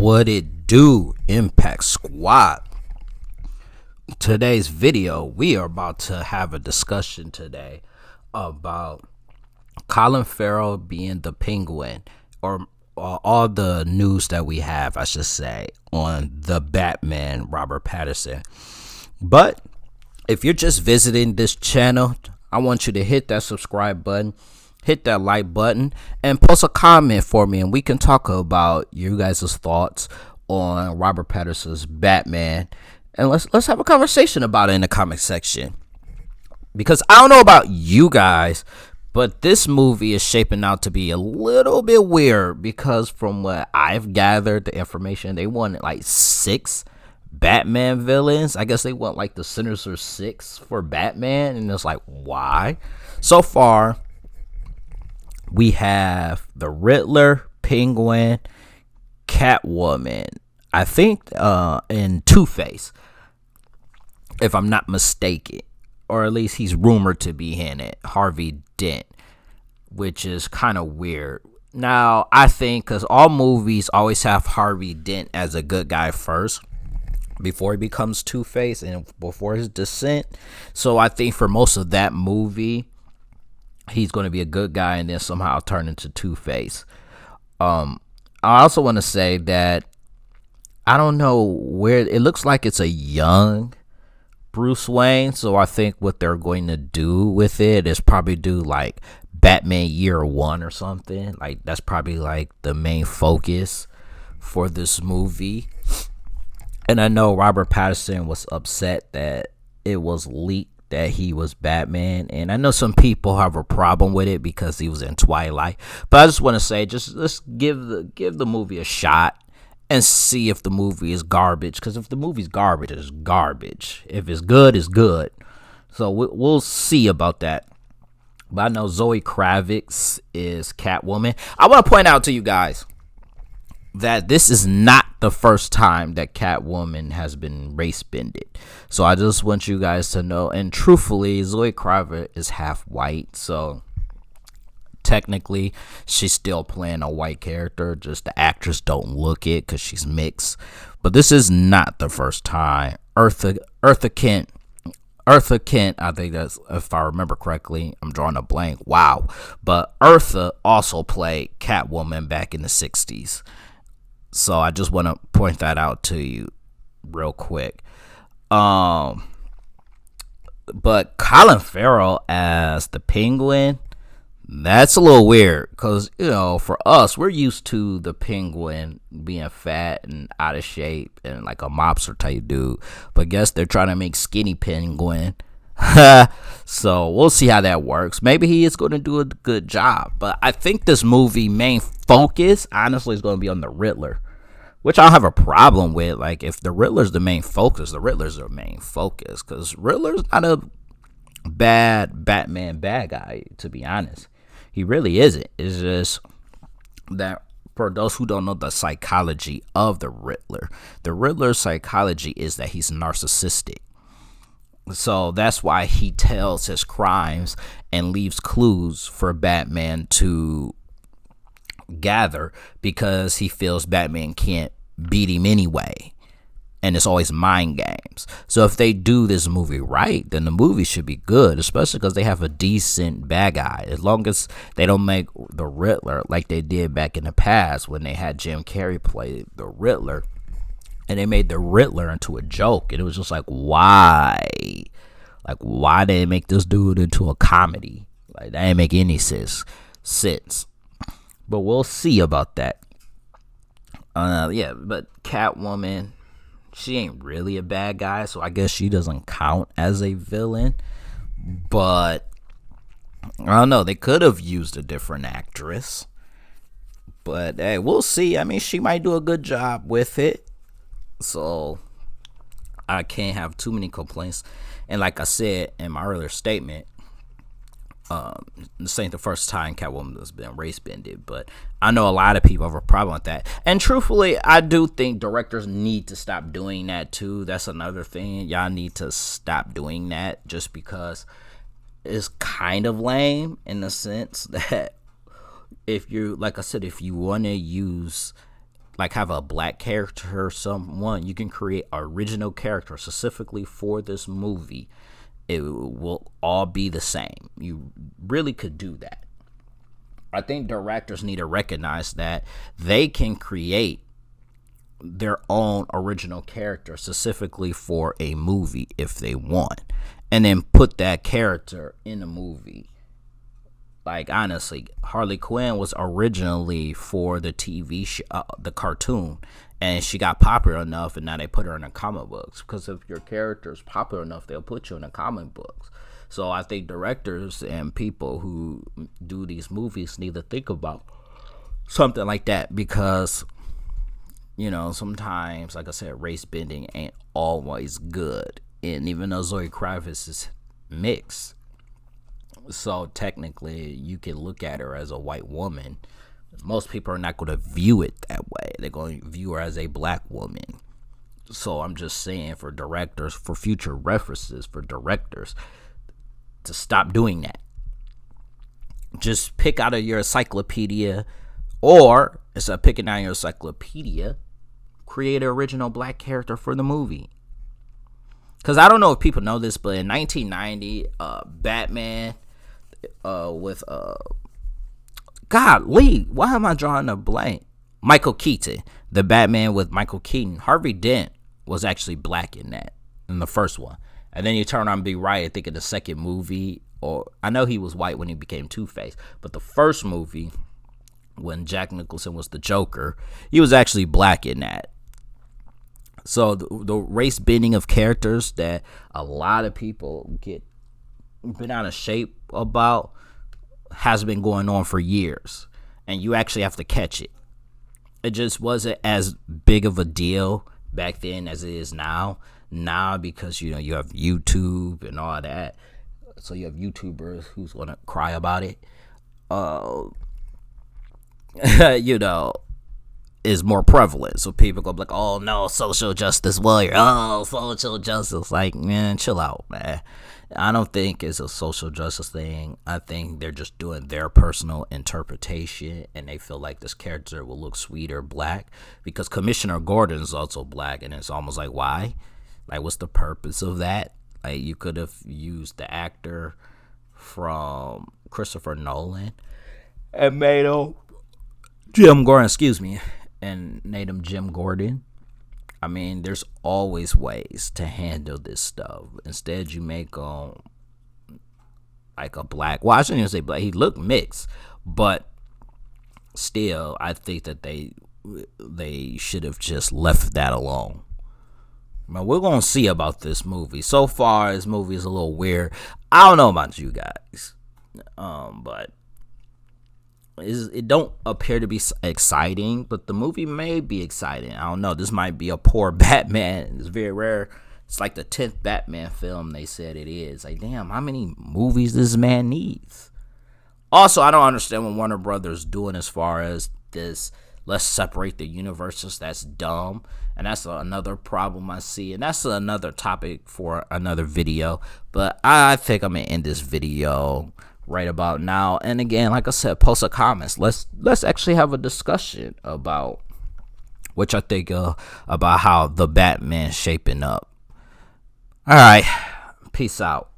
What it do, Impact Squad? Today's video, we are about to have a discussion today about Colin Farrell being the Penguin, or all the news that we have, I should say, on the Batman, Robert Pattinson. But if you're just visiting this channel, I want you to hit that subscribe button, hit that like button, and post a comment for me, and we can talk about you guys' thoughts on Robert Pattinson's Batman, and let's have a conversation about it in the comment section. Because I don't know about you guys, but this movie is shaping out to be a little bit weird, because from what I've gathered, the information, they wanted like 6 Batman villains. I guess they want like the Sinister Six for Batman, and it's like, why? So far, we have the Riddler, Penguin, Catwoman, I think, and Two-Face, if I'm not mistaken. Or at least he's rumored to be in it, Harvey Dent, which is kind of weird. Now, I think because all movies always have Harvey Dent as a good guy first, before he becomes Two-Face and before his descent. So I think for most of that movie, he's going to be a good guy and then somehow turn into Two-Face. I also want to say that I don't know where it looks like it's a young Bruce Wayne, so I think what they're going to do with it is probably do like Batman Year One or something. Like that's probably like the main focus for this movie. And I know Robert Pattinson was upset that it was leaked that he was Batman, and I know some people have a problem with it because he was in Twilight. But I just want to say, just let's give the movie a shot and see if the movie is garbage. Because if the movie's garbage, it's garbage. If it's good, it's good. So we'll see about that. But I know Zoe Kravitz is Catwoman. I want to point out to you guys that this is not the first time that Catwoman has been race bended. So I just want you guys to know. And truthfully, Zoe Kravitz is half white, so technically she's still playing a white character, just the actress don't look it because she's mixed. But this is not the first time. Eartha Kent, I think that's, if I remember correctly, I'm drawing a blank, wow, but Eartha also played Catwoman back in the 60s. So I just want to point that out to you real quick. But Colin Farrell as the Penguin, that's a little weird, because, you know, for us, we're used to the Penguin being fat and out of shape and like a mobster type dude. But I guess they're trying to make skinny Penguin. So we'll see how that works. Maybe he is going to do a good job. But I think this movie main focus, honestly, is going to be on the Riddler, which I don't have a problem with. Like, if the Riddler's the main focus, the Riddler's the main focus, because Riddler's not a bad Batman bad guy, to be honest. He really isn't. It's just that for those who don't know the psychology of the Riddler's psychology is that he's narcissistic. So that's why he tells his crimes and leaves clues for Batman to gather, because he feels Batman can't beat him anyway. And it's always mind games. So if they do this movie right, then the movie should be good, especially because they have a decent bad guy. As long as they don't make the Riddler like they did back in the past when they had Jim Carrey play the Riddler, and they made the Riddler into a joke. And it was just like, why? Like, why did they make this dude into a comedy? Like, that didn't make any sense. But we'll see about that. Yeah, but Catwoman, she ain't really a bad guy, so I guess she doesn't count as a villain. But I don't know, they could have used a different actress. But hey, we'll see. I mean, she might do a good job with it, so I can't have too many complaints. And like I said in my earlier statement, this ain't the first time Catwoman has been race bended, but I know a lot of people have a problem with that. And truthfully, I do think directors need to stop doing that too. That's another thing. Y'all need to stop doing that, just because it's kind of lame in the sense that if you, like I said, if you want to use like have a black character or someone, you can create an original character specifically for this movie. It will all be the same. You really could do that. I think directors need to recognize that they can create their own original character specifically for a movie if they want, and then put that character in a movie. Like, honestly, Harley Quinn was originally for the TV show, the cartoon, and she got popular enough, and now they put her in the comic books. Because if your character is popular enough, they'll put you in the comic books. So I think directors and people who do these movies need to think about something like that, because, you know, sometimes, like I said, race bending ain't always good. And even though Zoe Kravitz is mixed, so technically you can look at her as a white woman, most people are not going to view it that way. They're going to view her as a black woman. So I'm just saying, for directors, for future references, for directors to stop doing that. Just pick out of your encyclopedia, or instead of picking out your encyclopedia, create an original black character for the movie. Because I don't know if people know this, but in 1990, Batman with golly, why am I drawing a blank? Michael Keaton, the Batman with Michael Keaton. Harvey Dent was actually black in the first one. And then you turn on Be Right, I think in the second movie, or I know he was white when he became Two-Face, but the first movie, when Jack Nicholson was the Joker, he was actually black in that. So the race bending of characters that a lot of people get been out of shape about has been going on for years, and you actually have to catch it. It just wasn't as big of a deal back then as it is now. Now, because you have YouTube and all that, so you have YouTubers who's gonna cry about it. Is more prevalent. So people go like, oh no, social justice warrior. Oh, social justice. Like, man, chill out, man. I don't think it's a social justice thing. I think they're just doing their personal interpretation, and they feel like this character will look sweeter black, because Commissioner Gordon is also black, and it's almost like, why? Like, what's the purpose of that? Like, you could have used the actor from Christopher Nolan and made him Jim Gordon, and made him Jim Gordon. I mean, there's always ways to handle this stuff. Instead, you make him like a black. Well, I shouldn't even say black. He looked mixed, but still, I think that they should have just left that alone. But we're gonna see about this movie. So far, this movie is a little weird. I don't know about you guys, but it don't appear to be exciting, but the movie may be exciting. I don't know. This might be a poor Batman. It's very rare. It's like the 10th Batman film they said it is. Like, damn, how many movies this man needs? Also, I don't understand what Warner Brothers doing as far as this, let's separate the universes. That's dumb. And that's another problem I see. And that's another topic for another video. But I think I'm going to end this video right about now. And again, like I said, post a comments. Let's actually have a discussion about what I think about how the Batman's shaping up. All right, peace out.